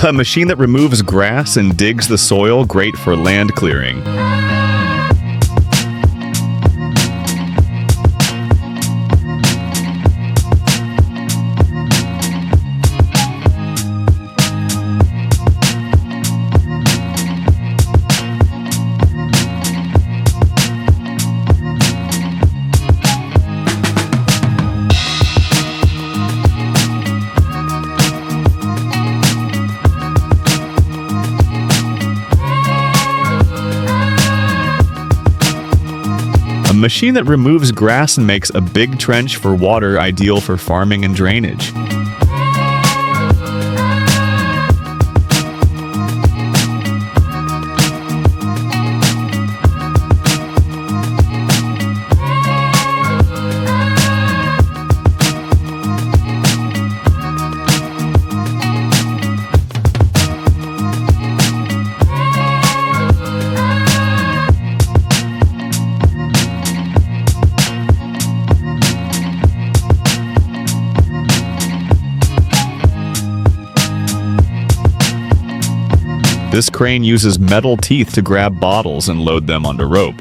A machine that removes grass and digs the soil, great for land clearing. A machine that removes grass and makes a big trench for water, ideal for farming and drainage. This crane uses metal teeth to grab bottles and load them onto rope.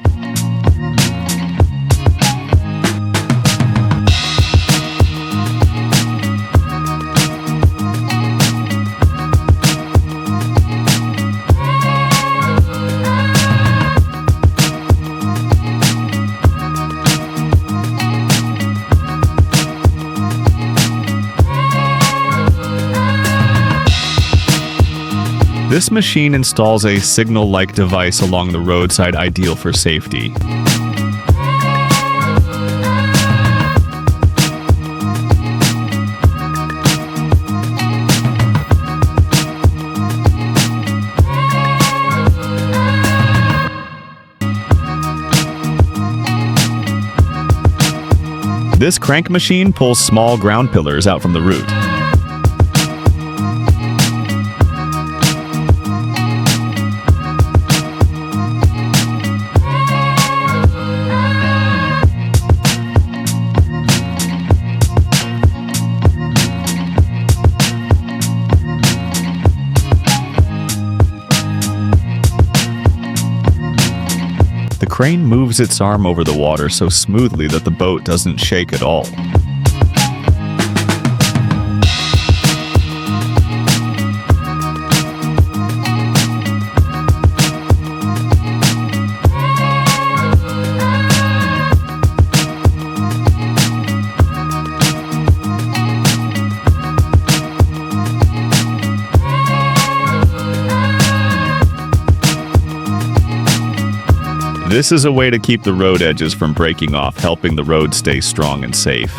This machine installs a signal-like device along the roadside, ideal for safety. This crank machine pulls small ground pillars out from the root. The crane moves its arm over the water so smoothly that the boat doesn't shake at all. This is a way to keep the road edges from breaking off, helping the road stay strong and safe.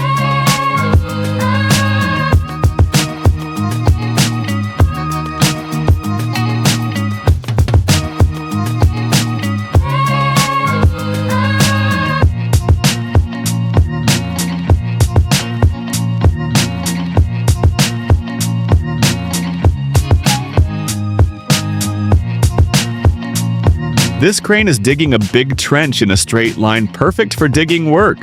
This crane is digging a big trench in a straight line, perfect for digging work.